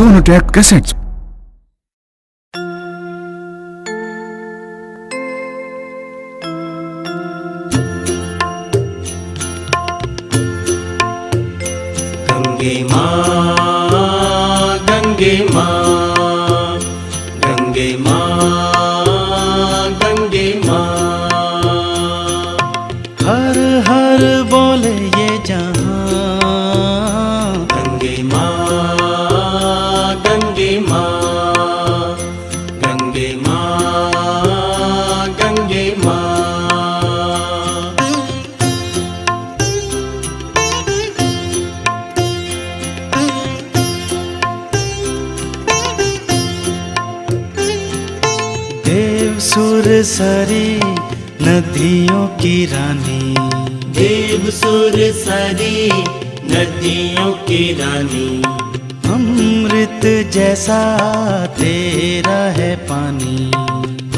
Sonotech cassettes. Gange माँ, गंगे माँ, गंगे माँ, गंगे माँ। हर हर बोले ये जहां। गंगे माँ, गंगे माँ, गंगे माँ, गंगे माँ। देव सुर सरी नदियों की रानी, देव सुर सरी नदियों की रानी। अमृत जैसा तेरा है पानी,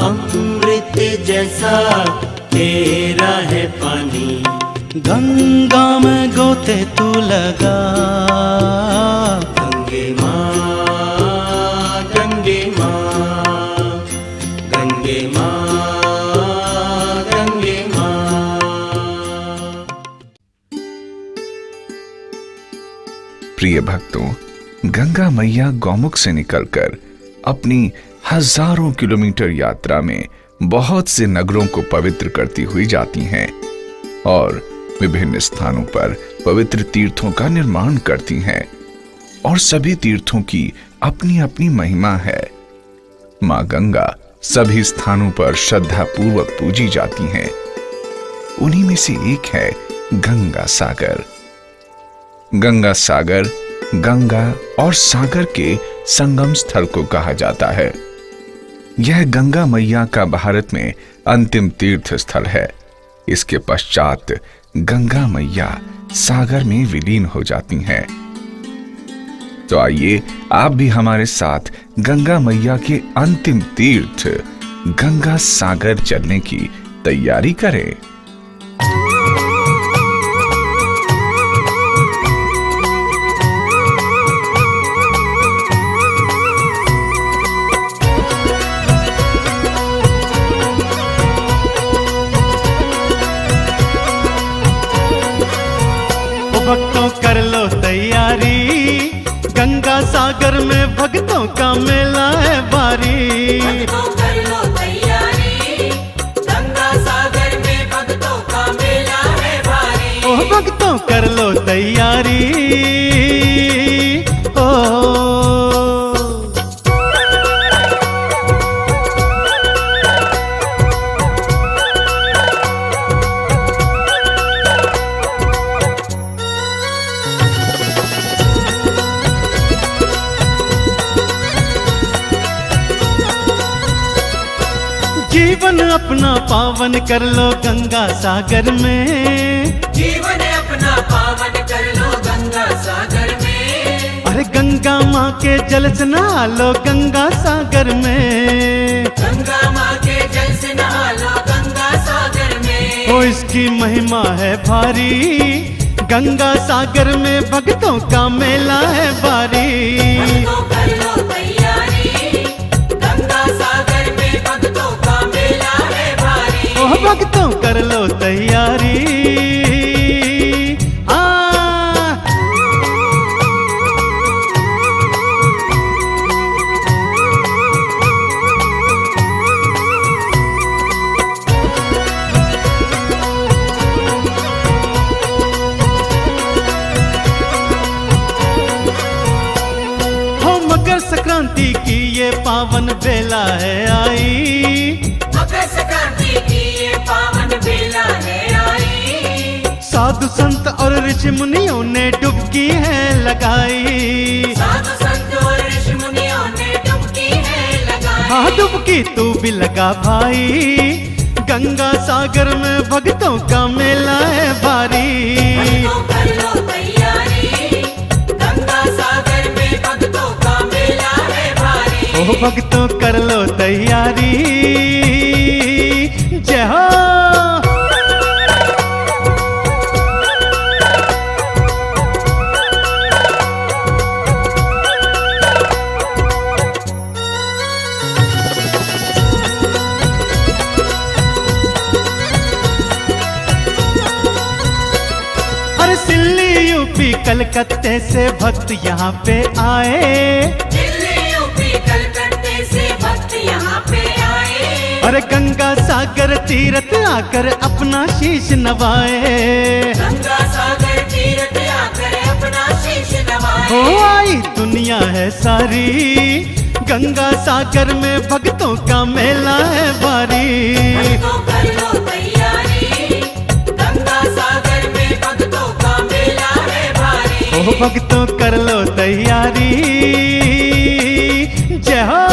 अमृत जैसा तेरा है पानी। गंगा में गोते तू लगा। गंगे माँ, गंगे माँ, गंगे माँ, गंगे माँ। प्रिय भक्तों, गंगा मैया गौमुख से निकलकर अपनी हजारों किलोमीटर यात्रा में बहुत से नगरों को पवित्र करती हुई जाती हैं और विभिन्न स्थानों पर पवित्र तीर्थों का निर्माण करती हैं और सभी तीर्थों की अपनी अपनी महिमा है। मां गंगा सभी स्थानों पर श्रद्धा पूर्वक पूजी जाती हैं। उन्हीं में से एक है गंगा सागर। गंगा सागर गंगा और सागर के संगम स्थल को कहा जाता है। यह गंगा मैया का भारत में अंतिम तीर्थ स्थल है। इसके पश्चात गंगा मैया सागर में विलीन हो जाती हैं। तो आइए आप भी हमारे साथ गंगा मैया के अंतिम तीर्थ गंगा सागर चलने की तैयारी करें। भक्तों कर लो तैयारी, गंगा सागर में भक्तों का मेला है भारी। भक्तों कर लो तैयारी, गंगा सागर में भक्तों का मेला है भारी। ओह भक्तों कर लो तैयारी। ओ जीवन अपना पावन कर लो गंगा सागर में। जीवन अपना पावन कर लो गंगा सागर में। अरे गंगा माँ के जल से नहा लो गंगा सागर में। गंगा माँ के जल से नहा लो गंगा सागर में। ओ इसकी महिमा है भारी, गंगा सागर में भक्तों का मेला है भारी। भक्तों कर लो तैयारी, गंगा सागर में भक्तों का मेला है भारी। ओह भक्तों कर लो तैयारी। मकर संक्रांति की ये पावन बेला है आई। मकर संक्रांति की ये पावन बेला है आई। साधु संत और ऋषि मुनियों ने डुबकी है लगाई। साधु संत और ऋषि मुनियों ने डुबकी है लगाई। हाँ डुबकी तू भी लगा भाई, गंगा सागर में भक्तों का मेला है भारी। भक्तों कर लो तैयारी, गंगा सागर में भक्तों का मेला है भारी। ओह भक्तों कर लो तैयारी। जय हो। कलकत्ते से भक्त यहाँ पे आए, दिल्ली यूपी कलकत्ते से भक्त यहाँ पे आए। और गंगा सागर तीरथ आकर अपना शीश नवाए। गंगा सागर तीरथ आकर अपना शीश नवाए। हो आई दुनिया है सारी, गंगा सागर में भक्तों का मेला है भारी। भक्तों कर लो तैयारी, गंगा सागर में भक्तों का मेला है भारी। ओ भक्तों कर लो तैयारी, जय हो।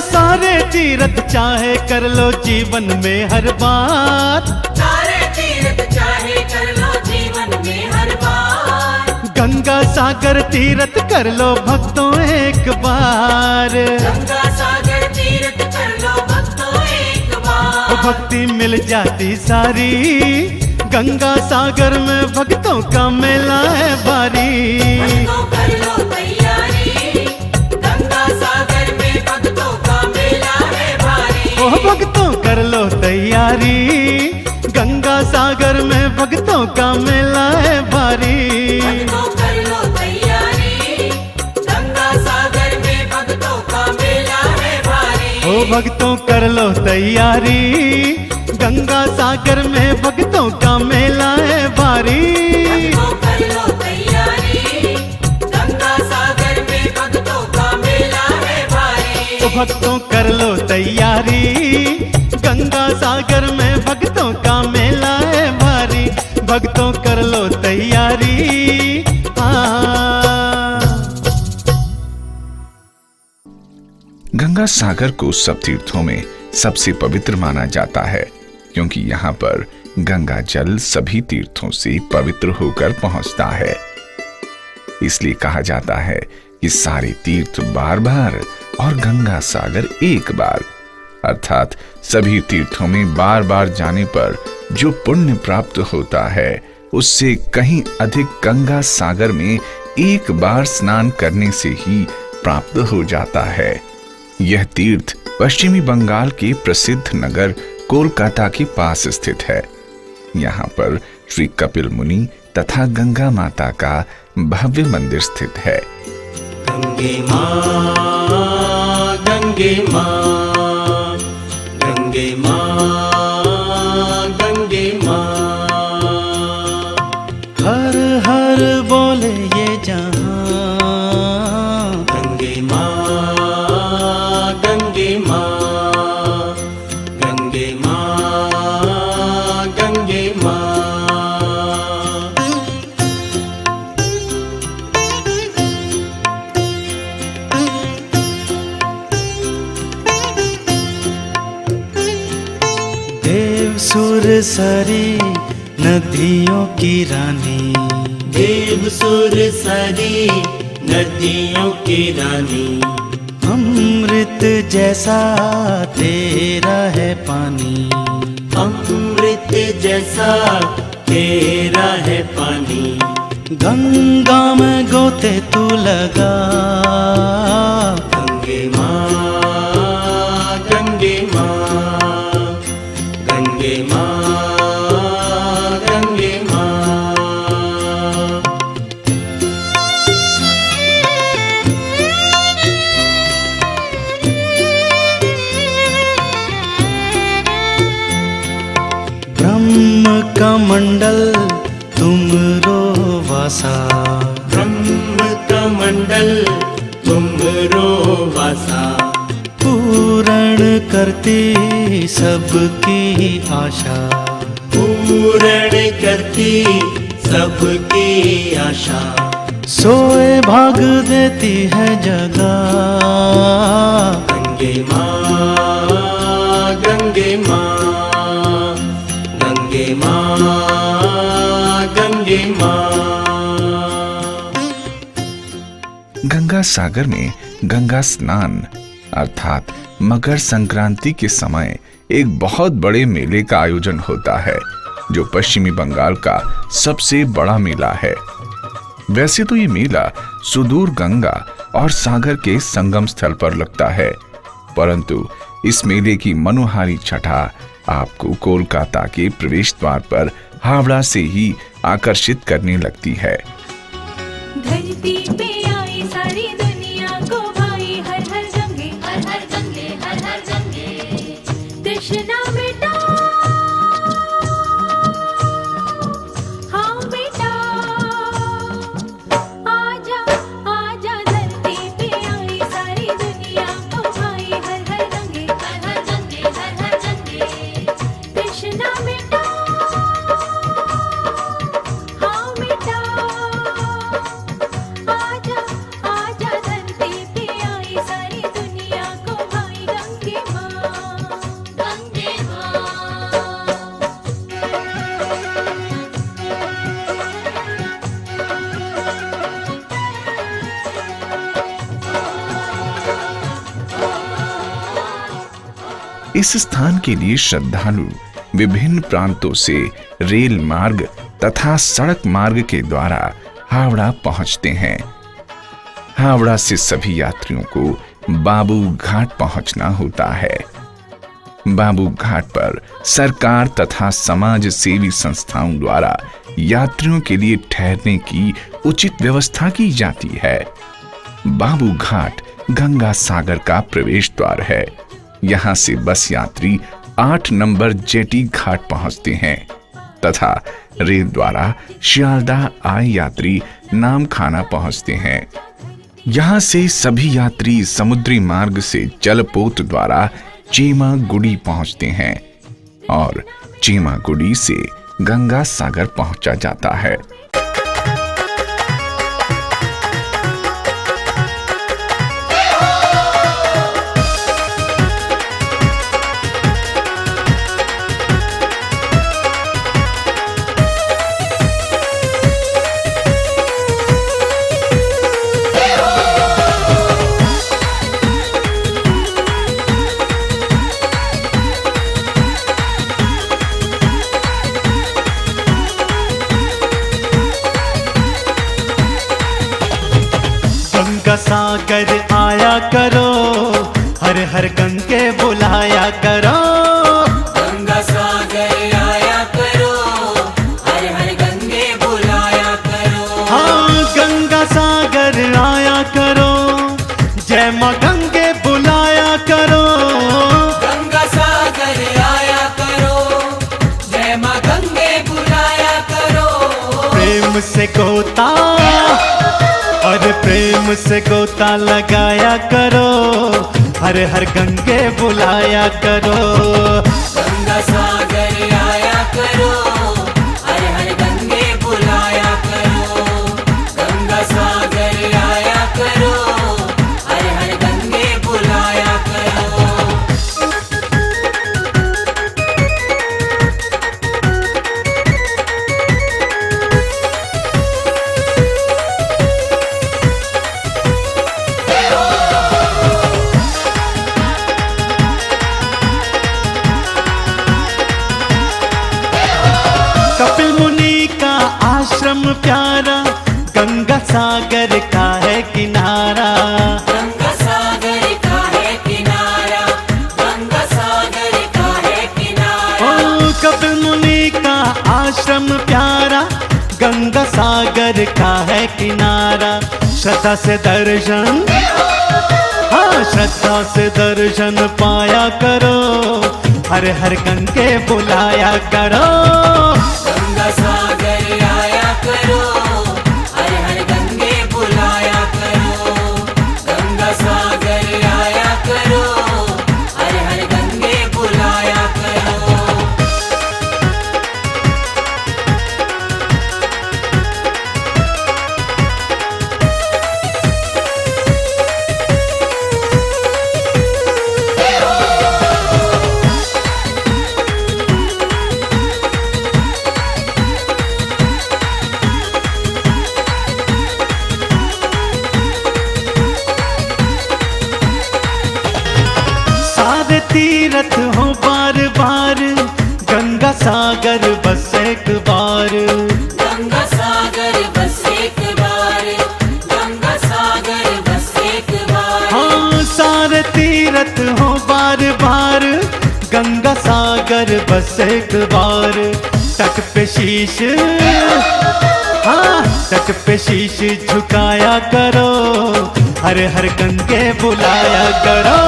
सारे तीरथ चाहे कर लो जीवन में हर बार, सारे तीरथ चाहे कर लो जीवन में हर बार। गंगा सागर तीरथ कर लो भक्तों एक बार। गंगा सागर तीरथ कर लो भक्तों एक बार। भक्ति मिल जाती सारी, गंगा सागर में भक्तों का मेला है भारी। भक्तों कर लो तैयारी, गंगा सागर में भक्तों का मेला है भारी। ओ भक्तों कर लो तैयारी, गंगा सागर में भक्तों का मेला है भारी। भक्तों कर लो तैयारी, गंगा सागर में भक्तों का मेला है भारी। ओ भक्तों कर लो तैयारी, गंगा सागर में भक्तों का मेला है भारी। भक्तों कर लो तैयारी, गंगा सागर में भक्तों का मेला है भारी। ओ भक्तों कर लो तैयारी, गंगा सागर में भक्तों का मेला है भारी। भक्तों कर लो तैयारी, गंगा सागर को सब तीर्थों में सबसे पवित्र माना जाता है, क्योंकि यहाँ पर गंगा जल सभी तीर्थों से पवित्र होकर पहुंचता है। इसलिए कहा जाता है कि सारे तीर्थ बार बार और गंगा सागर एक बार, अर्थात सभी तीर्थों में बार बार जाने पर जो पुण्य प्राप्त होता है उससे कहीं अधिक गंगा सागर में एक बार स्नान करने से ही प्राप्त हो जाता है। यह तीर्थ पश्चिमी बंगाल के प्रसिद्ध नगर कोलकाता के पास स्थित है। यहाँ पर श्री कपिल मुनि तथा गंगा माता का भव्य मंदिर स्थित है। गंगे माँ, गंगे माँ, गंगे माँ, गंगे माँ। हर हर बोले ये जहां, गंगे माँ, गंगे माँ, गंगे माँ, गंगे माँ। देव सुर सरी नदियों की रानी, देव सुर सरी नदियों की रानी। अमृत जैसा तेरा है पानी, अमृत जैसा तेरा है पानी। गंगा में गोते तू लगा, गंगे माँ, गंगे माँ, गंगे माँ, गंगे माँ। ब्रह्म का मंडल तुमरो वासा, ब्रह्म का मंडल तुमरो वासा। पूर्ण करती सबकी आशा, पूर्ण करती सबकी आशा। सोए भाग देती है जगा, गंगे माँ, गंगे माँ, गंगे माँ, गंगे माँ। गंगा सागर में गंगा स्नान अर्थात मकर संक्रांति के समय एक बहुत बड़े मेले का आयोजन होता है, जो पश्चिमी बंगाल का सबसे बड़ा मेला है। वैसे तो ये मेला सुदूर गंगा और सागर के संगम स्थल पर लगता है, परंतु इस मेले की मनोहारी छटा आपको कोलकाता के प्रवेश द्वार पर हावड़ा से ही आकर्षित करने लगती है। धरती पे आई सारी दुनिया को भाई हर हर गंगे हर हर गंगे हर हर गंगे तृष्णा मिटा हाँ बेटा आजा आजा धरती पे आई सारी दुनिया को भाई हर हर गंगे हर हर गंगे हर हर गंगे तृष्णा मिटा हाँ बेटा आजा आजा धरती पे आई सारी दुनिया को भाई गंगे माँ गंगे माँ। इस स्थान के लिए श्रद्धालु विभिन्न प्रांतों से रेल मार्ग तथा सड़क मार्ग के द्वारा हावड़ा पहुंचते हैं। हावड़ा से सभी यात्रियों को बाबू घाट पहुंचना होता है। बाबू घाट पर सरकार तथा समाज सेवी संस्थाओं द्वारा यात्रियों के लिए ठहरने की उचित व्यवस्था की जाती है। बाबू घाट गंगा सागर का प्रवेश द्वार है। यहाँ से बस यात्री 8 नंबर जेटी घाट पहुंचते हैं तथा रेल द्वारा शियालदाह आए यात्री नामखाना पहुंचते हैं। यहाँ से सभी यात्री समुद्री मार्ग से जलपोत द्वारा चेमागुडी पहुंचते हैं और चेमागुडी से गंगा सागर पहुंचा जाता है। गंगा सागर आया करो, हर हर गंगे बुलाया करो। गंगा सागर आया करो, हर हर गंगे बुलाया करो। हाँ गंगा सागर आया करो, जय माँ गंगे बुलाया करो। गंगा सागर आया करो, जय माँ गंगे बुलाया करो। प्रेम से गोता और प्रेम से गोता लगाया करो, हर हर गंगे बुलाया करो। गंगा सागर आया करो, हर हर गंगे बुलाया करो। गंगा सागर आया करो, हर हर गंगे बुलाया करो। कपिल मुनि का आश्रम प्यारा, गंगा सागर का है किनारा। गंगा सागर का है किनारा, गंगा सागर का है किनारा। ओ कपिल मुनि का आश्रम प्यारा, गंगा सागर का है किनारा। श्रद्धा से दर्शन, हाँ श्रद्धा से दर्शन पाया करो, हर हर गंगे बुलाया करो। गंगा सागर आया करो, हर हर गंगे बुलाया करो। गंगा सागर आया करो, हर हर गंगे बुलाया करो। सारे तीरथ हो बार बार, गंगा गंगा सागर बस एक बार, गंगा सागर बस एक बार, गंगा सागर बस एक बार। हाँ सारे तीरथ हो बार बार, गंगा सागर बस एक बार। तट पे शीश, हाँ तट पे शीश झुकाया करो, हर हर गंगे बुलाया करो।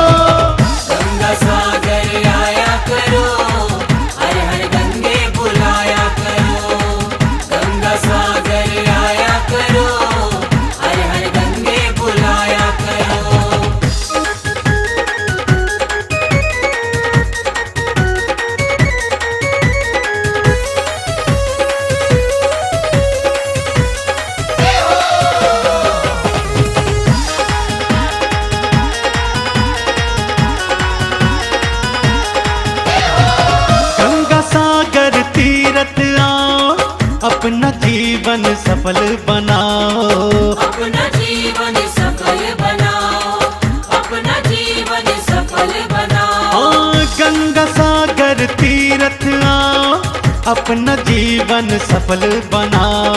गंगा सागर आया करो, हर हर गंगे बुलाया करो। गंगा सागर आया करो, हर हर गंगे बुलाया करो। गंगा सागर तीरथ आओ, अपना जीवन सफल बनाओ। अपना जीवन सफल बनाओ, अपना जीवन सफल बनाओ। हाँ गंगा सागर तीरथ आओ, अपना जीवन सफल बनाओ।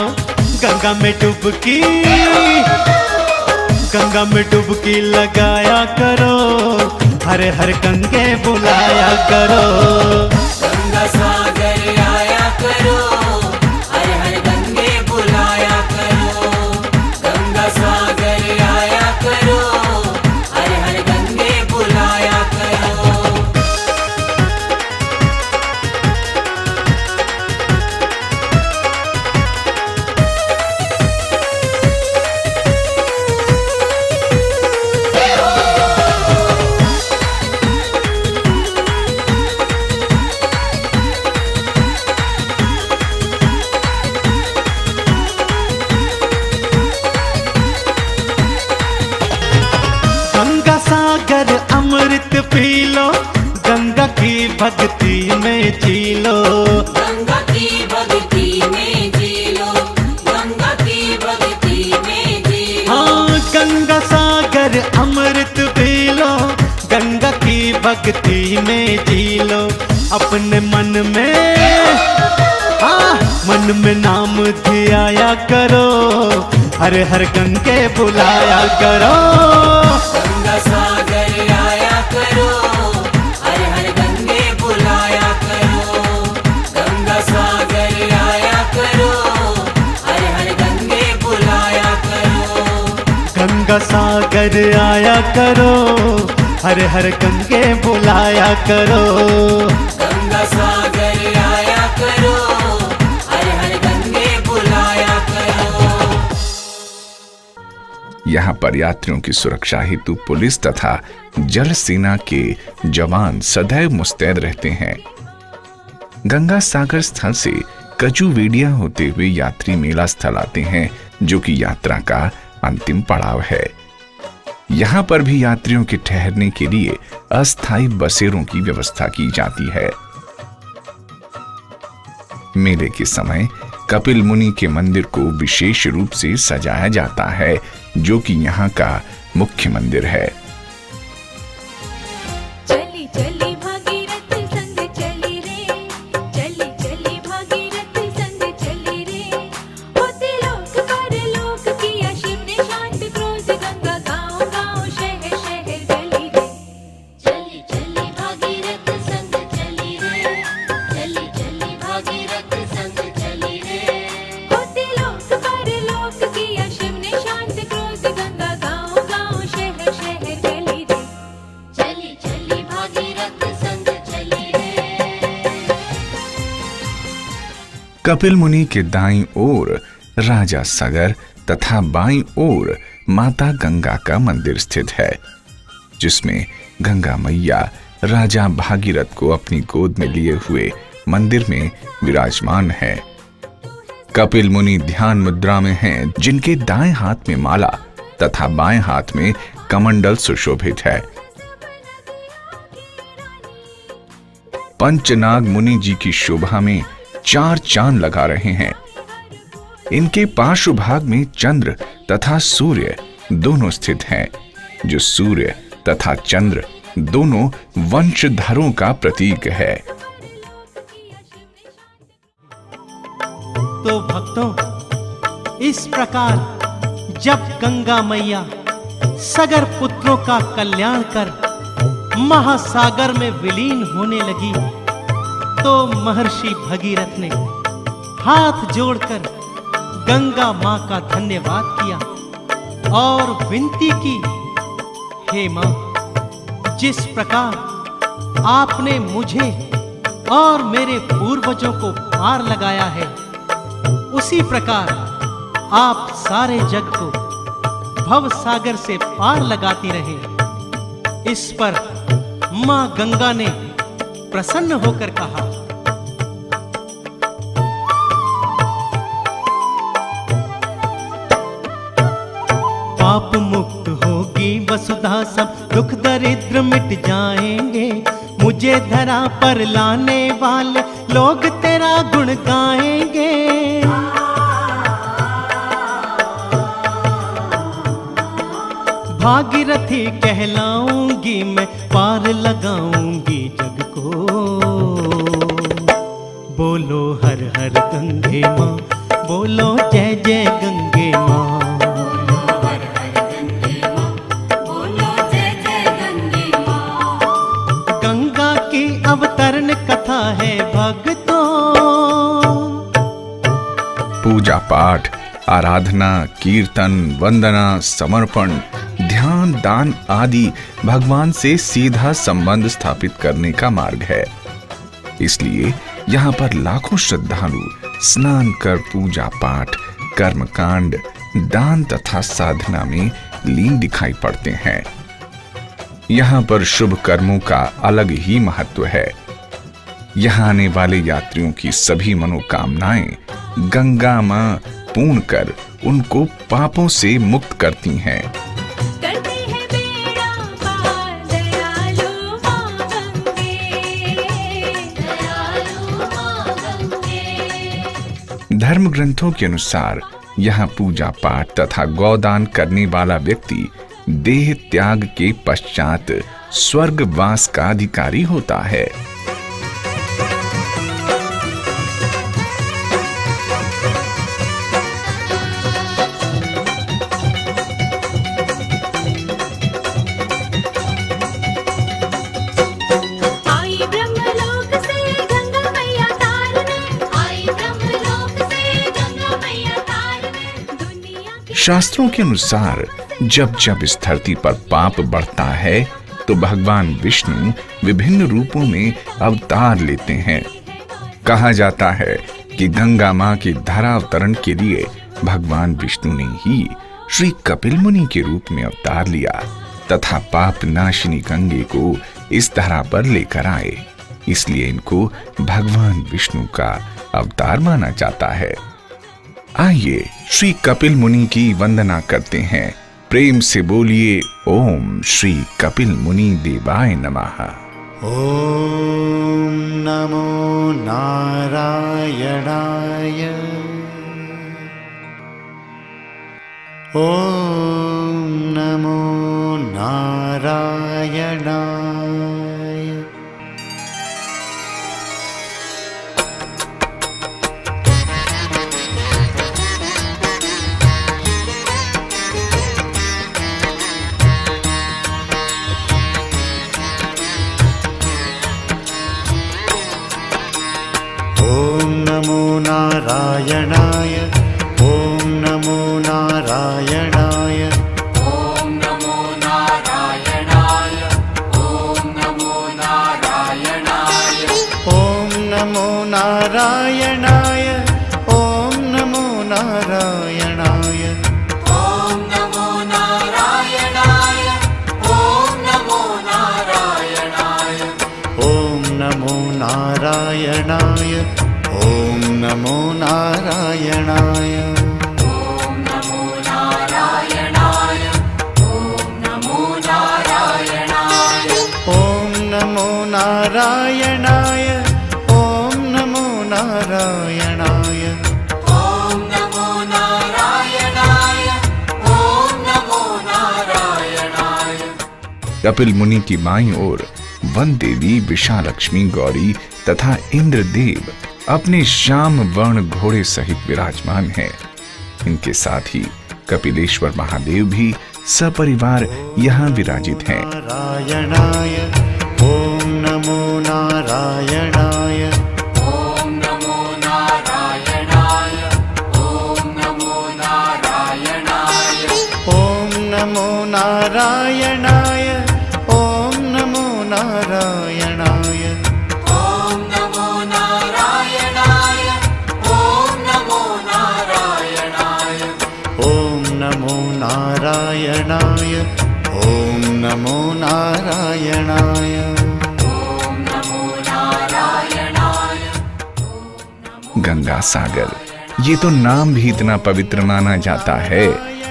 गंगा में डुबकी, गंगा में डुबकी लगाया करो, हर हर गंगे बुलाया करो। गंगा सागर आया करो, हर हर गंगे बुलाया करो। गंगा सागर आया करो, हर हर गंगे बुलाया करो। गंगा सागर अमृत पी लो, गंगा की भक्ति में जी लो। गंगा की भक्ति में जी लो, गंगा की भक्ति में जी लो। हाँ गंगा सागर अमृत पी लो, गंगा की भक्ति में जी लो। अपने मन में, हाँ मन में नाम धियाया करो, हर हर गंगे बुलाया करो। गंगा सागर आया करो, हर हर गंगे बुलाया करो। गंगा सागर आया करो, हर हर गंगे बुलाया करो। गंगा सागर आया करो, हर हर गंगे बुलाया करो। गंगा सागर आया करो, हर हर गंगे बुलाया करो। यहाँ पर यात्रियों की सुरक्षा हेतु पुलिस तथा जल सेना के जवान सदैव मुस्तैद रहते हैं। गंगा सागर स्थल से कचुवेडिया होते हुए यात्री मेला स्थल आते हैं, जो कि यात्रा का अंतिम पड़ाव है। यहाँ पर भी यात्रियों के ठहरने के लिए अस्थायी बसेरों की व्यवस्था की जाती है। मेले के समय कपिल मुनि के मंदिर को विशेष रूप से सजाया जाता है, जो कि यहाँ का मुख्य मंदिर है। चली चली भागीरथ संग चली रे, चली चली भागीरथ संग चली रे। होते लोक पर लोक किया शिव ने शांत क्रोध, गंगा गाँव गाँव शहर शहर गली रे। चली चली भागीरथ संग चली रे, चली चली भागीरथ संग चली रे। होते लोक पर लोक किया शिव ने शांत क्रोध, गंगा गाँव गाँव शहर शहर गली रे। चली चली भागीरथ संग चली रे। कपिल मुनि के दाईं ओर राजा सागर तथा बाईं ओर माता गंगा का मंदिर स्थित है, जिसमें गंगा मैया राजा भागीरथ को अपनी गोद में लिए हुए मंदिर में विराजमान है। कपिल मुनि ध्यान मुद्रा में हैं, जिनके दाएं हाथ में माला तथा बाएं हाथ में कमंडल सुशोभित है। पंचनाग मुनि जी की शोभा में 4 चांद लगा रहे हैं। इनके पार्श्व भाग में चंद्र तथा सूर्य दोनों स्थित हैं, जो सूर्य तथा चंद्र दोनों वंशधरों का प्रतीक है। भक्तों, इस प्रकार जब गंगा मैया सगर पुत्रों का कल्याण कर महासागर में विलीन होने लगी, तो महर्षि भगीरथ ने हाथ जोड़कर गंगा मां का धन्यवाद किया और विनती की, हे मां, जिस प्रकार आपने मुझे और मेरे पूर्वजों को पार लगाया है, उसी प्रकार आप सारे जग को भव सागर से पार लगाती रहे। इस पर मां गंगा ने प्रसन्न होकर कहा, पाप मुक्त होगी वसुधा, सब दुख दरिद्र मिट जाएंगे, मुझे धरा पर लाने वाले लोग तेरा गुण गाएंगे। भागीरथी कहलाऊंगी मैं, पार लगाऊंगी जग को। बोलो हर हर गंगे माँ, बोलो जय जय गंगे माँ। बोलो जय जय गंगे माँ। गंगा की अवतरण कथा है भक्तों। पूजा पाठ, आराधना, कीर्तन, वंदना, समर्पण, ध्यान, दान आदि भगवान से सीधा संबंध स्थापित करने का मार्ग है। इसलिए यहाँ पर लाखों श्रद्धालु स्नान कर पूजा पाठ, कर्मकांड, दान तथा साधना में लीन दिखाई पड़ते हैं। यहाँ पर शुभ कर्मों का अलग ही महत्व है। यहाँ आने वाले यात्रियों की सभी मनोकामनाएं गंगा मां पूर्ण कर उनको पापों से मुक्त करती हैं। करती है बेड़ा पार दयालु माँ गंगे, दयालु माँ गंगे। धर्म ग्रंथों के अनुसार यहाँ पूजा पाठ तथा गौदान करने वाला व्यक्ति देह त्याग के पश्चात स्वर्गवास का अधिकारी होता है। आई ब्रह्मलोक से गंगा मैया तारने, आई ब्रह्मलोक से गंगा मैया तारने, दुनिया की शास्त्रों के अनुसार जब जब इस धरती पर पाप बढ़ता है तो भगवान विष्णु विभिन्न रूपों में अवतार लेते हैं। कहा जाता है कि गंगा मां के धरावतरण के लिए भगवान विष्णु ने ही श्री कपिल मुनि के रूप में अवतार लिया तथा पाप नाशिनी गंगे को इस धरा पर लेकर आए। इसलिए इनको भगवान विष्णु का अवतार माना जाता है। आइए श्री कपिल मुनि की वंदना करते हैं। प्रेम से बोलिए ओम श्री कपिल मुनि देवाय नमः। ओम नमो नारायणाय, ओम नमो नारायणाय। ओम नमो नारायणाय, ओम नमो नारायणाय। ओम नमो नारायणाय, ओम नमो नारायणाय। ओम नमो नारायणाय, ओम नमो नारायणाय। ओम नमो नारायणाय, ओम नमो नारायणाय। ओम नमो नारायणाय, ओम नमो नारायणाय। ओम नमो नारायणाय, ओम नमो नारायणाय। ओम नमो नारायणाय, ओम नमो नारायणाय। ओम नमो नारायणाय, ओम नमो नारायणाय। कपिल मुनि की बाईं ओर वन देवी, विशालक्ष्मी, गौरी तथा इंद्रदेव अपने श्याम वर्ण घोड़े सहित विराजमान है। इनके साथ ही कपिलेश्वर महादेव भी सपरिवार यहाँ विराजित हैं। नारायणाय ओम नमो नारायणाय ॐ नमो नारायणाय ॐ नमो नारायणाय ओम नमो नारायणाय ओम नमो नारायणाय ॐ नमो नारायणाय ॐ नमो नारायणाय ओम नमो नारायणाय ओम नमो नारायणाय। ॐ नमो नारायणाय गंगा सागर, ये तो नाम भी इतना पवित्र माना जाता है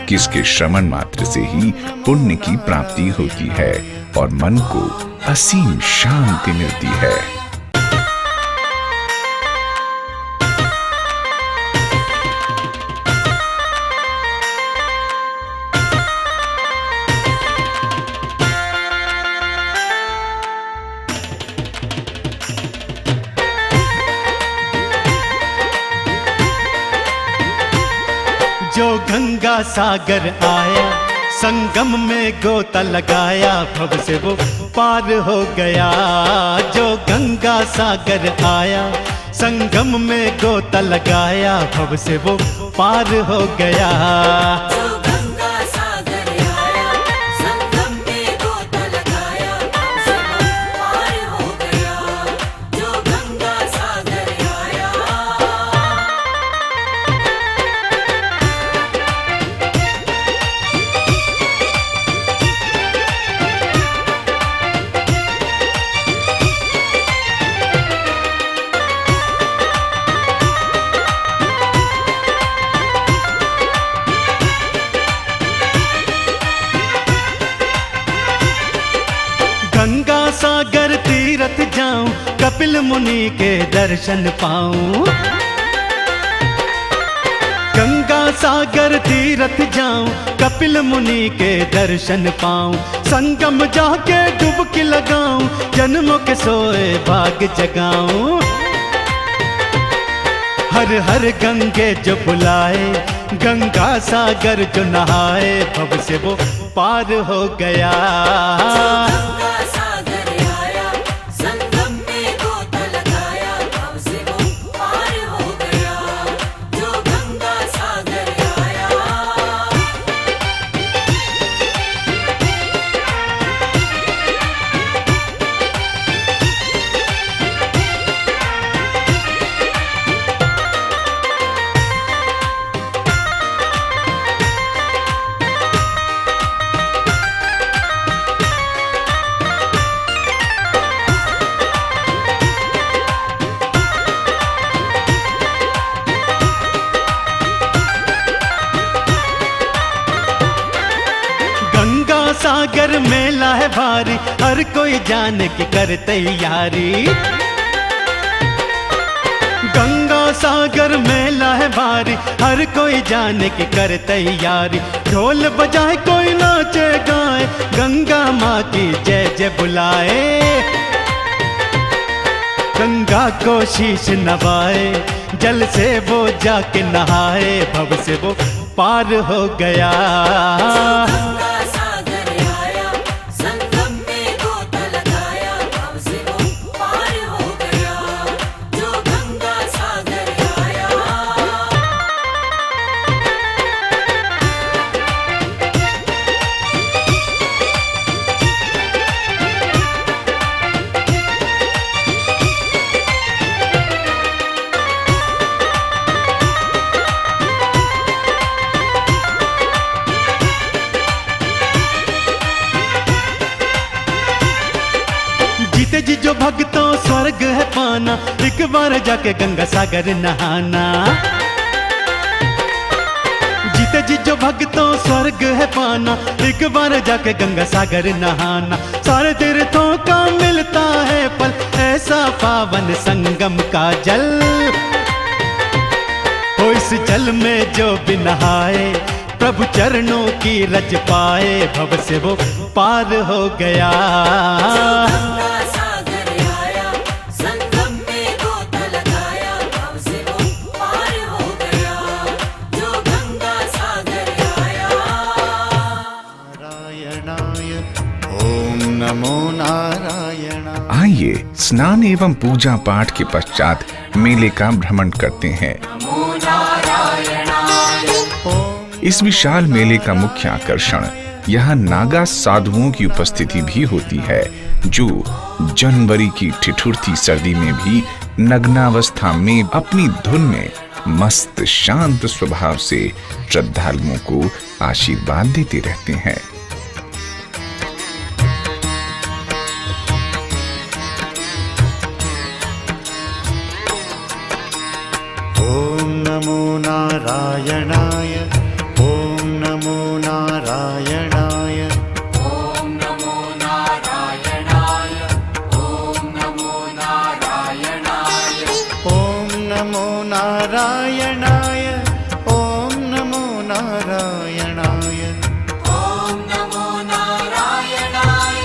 कि इसके श्रवण मात्र से ही पुण्य की प्राप्ति होती है और मन को असीम शांति मिलती है। जो गंगा सागर आया संगम में गोता लगाया, भव से वो पार हो गया। जो गंगा सागर आया संगम में गोता लगाया, भव से वो पार हो गया। जो गंगा सागर आया संगम में गोता लगाया, उसे पार हो गया। जो गंगा सागर आया गंगा सागर तीरथ जाऊं, कपिल मुनि के दर्शन पाऊं। गंगा सागर तीरथ जाऊं, कपिल मुनि के दर्शन पाऊं। संगम जाके डुबकी लगाऊं, जन्मों के सोए भाग जगाऊं। हर हर गंगे जो बुलाए, गंगा सागर जो नहाए, भव से वो पार हो गया। गंगा सागर आया संगम में गोता लगाया, भव से वो पार हो गया। जो गंगा सागर आया गंगा सागर मेला है भारी, हर कोई जाने की कर तैयारी। गंगा सागर मेला है भारी, हर कोई जाने की कर तैयारी। ढोल बजाए कोई नाचे गाए, गंगा माँ की जय जय बुलाए। गंगा को शीश नवाए, जल से वो जाके नहाए, भव से वो पार हो गया। गंगा सागर आया संगम में गोता लगाया, भव से वो पार हो गया। जो गंगा सागर आया जीते जी जो भक्तों स्वर्ग है पाना, एक बार जाके गंगा सागर नहाना। जीते जी जो भक्तों स्वर्ग है पाना, एक बार जाके गंगा सागर नहाना। सारे तीर्थों का मिलता है फल, ऐसा पावन संगम का जल। हो इस जल में जो भी नहाए, प्रभु चरणों की रज पाए, भव से वो पार हो गया। गंगा सागर आया संगम में गोता लगाया, नमो नारायण। आइए स्नान एवं पूजा पाठ के पश्चात मेले का भ्रमण करते हैं। इस विशाल मेले का मुख्य आकर्षण यहाँ नागा साधुओं की उपस्थिति भी होती है, जो जनवरी की ठिठुरती सर्दी में भी नग्नावस्था में अपनी धुन में मस्त शांत स्वभाव से श्रद्धालुओं को आशीर्वाद देते रहते हैं। ओम नमो नारायणाय, ओम नमो नारायणाय। ॐ नमो नारायणाय ॐ नमो नारायणाय ओम नमो नारायणाय, ओम नमो नारायणाय। ॐ नमो नारायणाय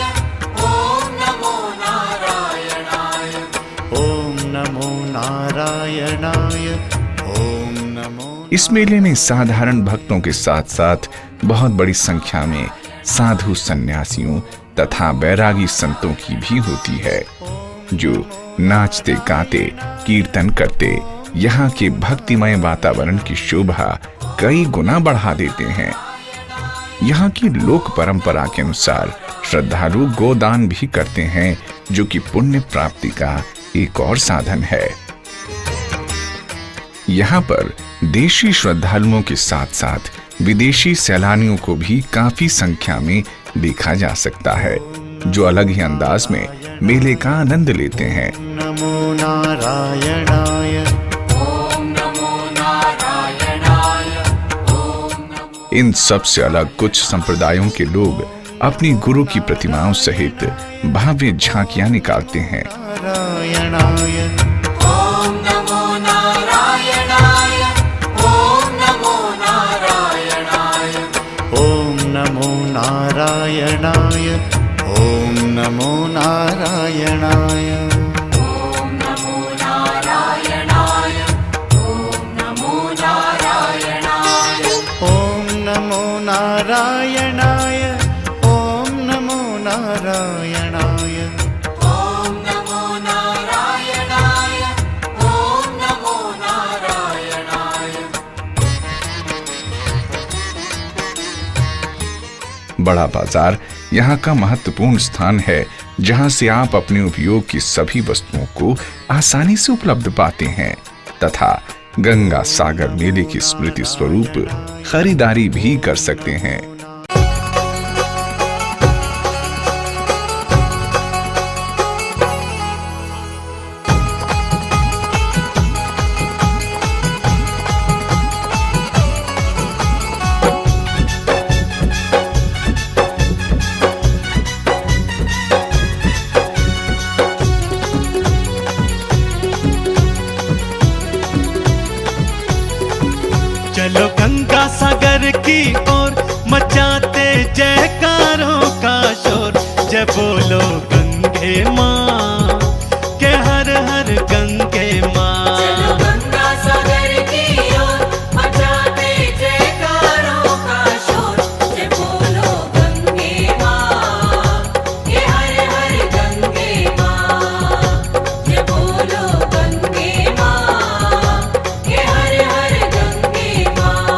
ॐ नमो नारायणाय ओम नमो नारायणाय, ओम नमो। इस मेले में साधारण भक्तों के साथ साथ बहुत बड़ी संख्या में साधु सन्यासियों तथा बैरागी संतों की भी होती है, जो नाचते गाते कीर्तन करते यहाँ के भक्तिमय वातावरण की शोभा कई गुना बढ़ा देते हैं। यहाँ की लोक परंपरा के अनुसार श्रद्धालु गोदान भी करते हैं, जो कि पुण्य प्राप्ति का एक और साधन है। यहाँ पर देशी श्रद्धालुओं के साथ साथ विदेशी सैलानियों को भी काफी संख्या में देखा जा सकता है, जो अलग ही अंदाज में मेले का आनंद लेते हैं। नमो नारायणाय। ॐ नमो नारायणाय इन सब से अलग कुछ संप्रदायों के लोग अपनी गुरु की प्रतिमाओं सहित भव्य झांकियां निकालते हैं। नारायणाय। ॐ नमो नारायणाय ॐ नमो नारायणाय ओम नमो नारायणाय, ओम नमो नारायणाय। ॐ नमो नारायणाय ॐ नमो नारायणाय ओम नमो नारायणाय, ओम नमो नारायणाय। ॐ नमो नारायणाय ॐ नमो नारायणाय बड़ा बाजार यहाँ का महत्वपूर्ण स्थान है, जहाँ से आप अपने उपयोग की सभी वस्तुओं को आसानी से उपलब्ध पाते हैं तथा गंगा सागर मेले की स्मृति स्वरूप खरीदारी भी कर सकते हैं। चलो गंगा सागर की ओर मचाते जयकारों का शोर। जय बोलो गंगे माँ के हर हर गंगे माँ। चलो गंगा सागर की ओर मचाते जयकारों का शोर। जय बोलो गंगे माँ के हर हर गंगे माँ। जय बोलो गंगे माँ के हर हर गंगे माँ।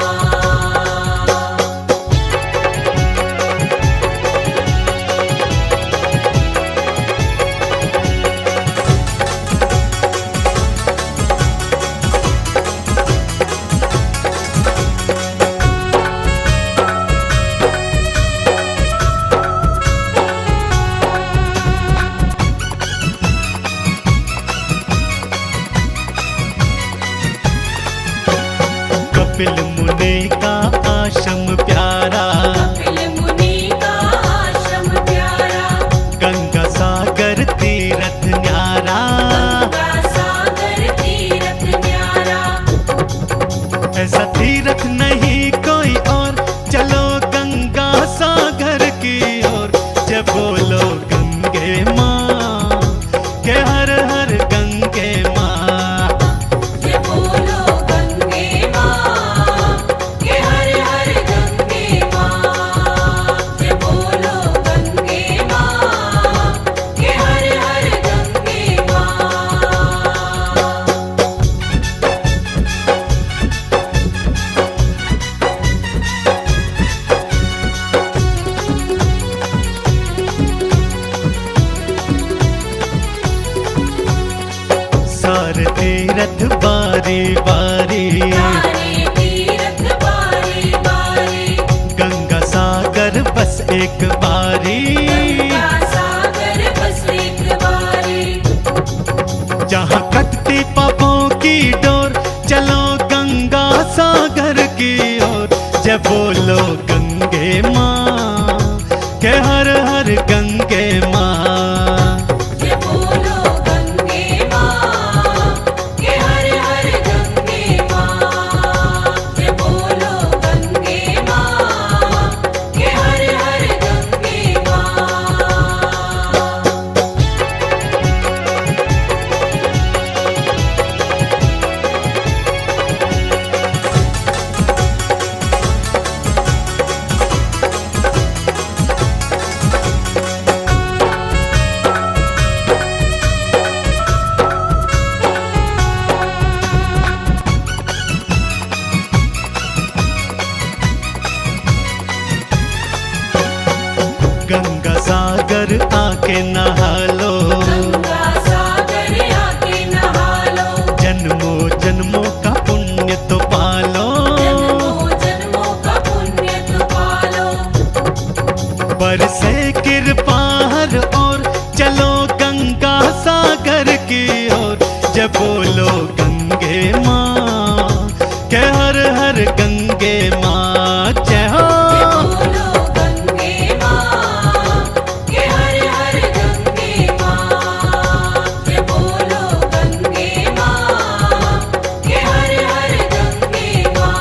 बारी बारी, तारे तीरथ बारी बारी, गंगा सागर बस एक बारी, गंगा सागर बस एक बारी। जहाँ कटती पापों की डोर, चलो गंगा सागर की ओर। जय बोलो गंगे माँ के हर हर गंगे माँ। जय बोलो गंगे माँ के हर हर गंगे माँ। जय बोलो गंगे माँ के हर हर गंगे माँ। गंगा सागर आके नहा लो, गंगा सागर आके नहा लो, जन्मों जन्मों का पुण्य तो पालो। जन्मों जन्मों का पुण्य तो पालो। बरसे कृपा हर ओर, चलो गंगा सागर की ओर। जय बोलो गंगे माँ के हर हर गंगे माँ। जय हो। बोलो गंगे माँ के हर हर गंगे माँ। जय बोलो गंगे माँ के हर हर गंगे माँ।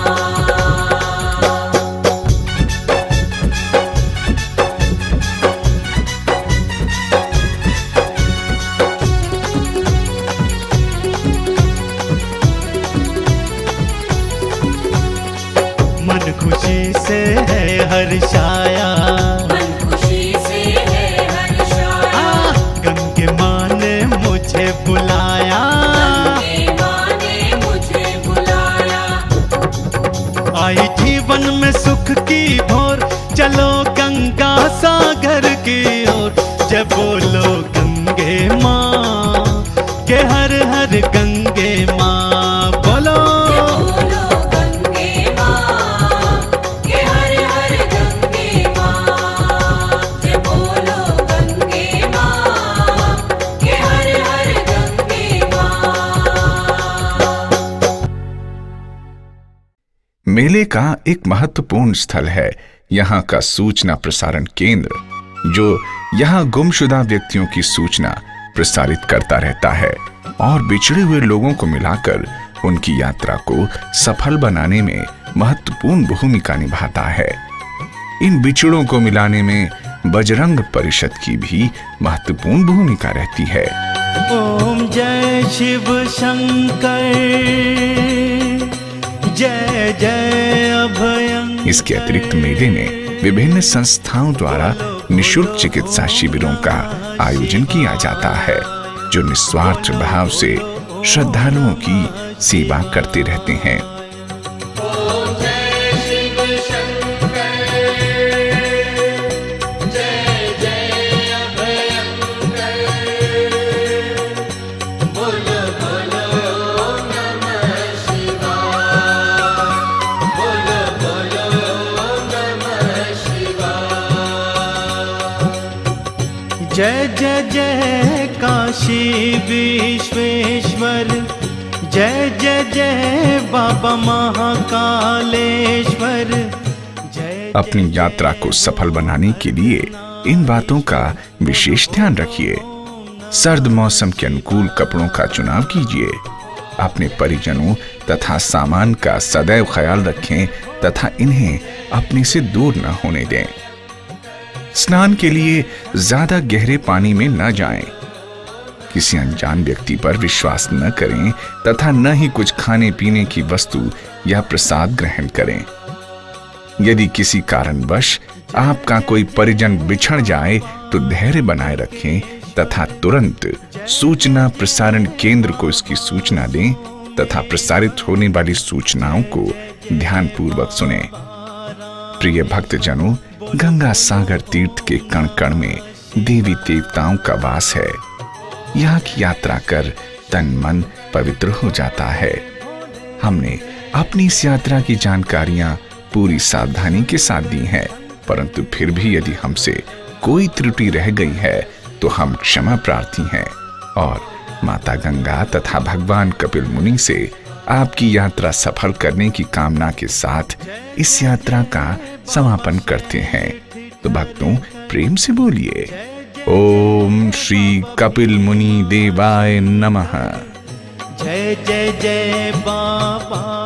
मन खुशी से है हर्षाया, मन खुशी से है हर्षाया। गंगे माँ ने मुझे बुलाया। गंगे माँ ने मुझे बुलाया। आई जीवन में सुख की भोर, चलो गंगा सागर की ओर। जय बोलो गंगे माँ के हर हर गंगे माँ। बोलो। बोलो गंगे माँ के हर हर गंगे माँ। जय बोलो गंगे माँ के हर हर गंगे माँ। मेले का एक महत्वपूर्ण स्थल है यहाँ का सूचना प्रसारण केंद्र, जो यहाँ गुमशुदा व्यक्तियों की सूचना प्रसारित करता रहता है और बिछड़े हुए लोगों को मिलाकर उनकी यात्रा को सफल बनाने में महत्वपूर्ण भूमिका निभाता है। इन बिछड़ों को मिलाने में बजरंग परिषद की भी महत्वपूर्ण भूमिका रहती है। ओम जय शिव शंकर, जय जय अभयं। इसके अतिरिक्त मेले में विभिन्न संस्थाओं द्वारा निःशुल्क चिकित्सा शिविरों का आयोजन किया जाता है, जो निस्वार्थ भाव से श्रद्धालुओं की सेवा करते रहते हैं। जय जय जय काशी विश्वेश्वर, जय जय जय बाबा महाकालेश्वर। जय अपनी यात्रा को सफल बनाने के लिए इन बातों का विशेष ध्यान रखिए। सर्द मौसम के अनुकूल कपड़ों का चुनाव कीजिए। अपने परिजनों तथा सामान का सदैव ख्याल रखें तथा इन्हें अपने से दूर न होने दें। स्नान के लिए ज्यादा गहरे पानी में न जाएं। किसी अनजान व्यक्ति पर विश्वास न करें तथा न ही कुछ खाने पीने की वस्तु या प्रसाद ग्रहण करें। यदि किसी कारणवश आपका कोई परिजन बिछड़ जाए तो धैर्य बनाए रखें तथा तुरंत सूचना प्रसारण केंद्र को इसकी सूचना दें तथा प्रसारित होने वाली सूचनाओं को ध्यानपूर्वक सुनें। प्रिय भक्तजनों, गंगा सागर तीर्थ के कण कण में देवी देवताओं का वास है। यहाँ की यात्रा कर तन मन पवित्र हो जाता है। हमने अपनी इस यात्रा की जानकारियां पूरी सावधानी के साथ दी हैं, परंतु फिर भी यदि हमसे कोई त्रुटि रह गई है तो हम क्षमा प्रार्थी हैं और माता गंगा तथा भगवान कपिल मुनि से आपकी यात्रा सफल करने की कामना के साथ इस यात्रा का समापन करते हैं। तो भक्तों, प्रेम से बोलिए ओम श्री कपिल मुनि देवाय नमः। जय जय जय बाबा।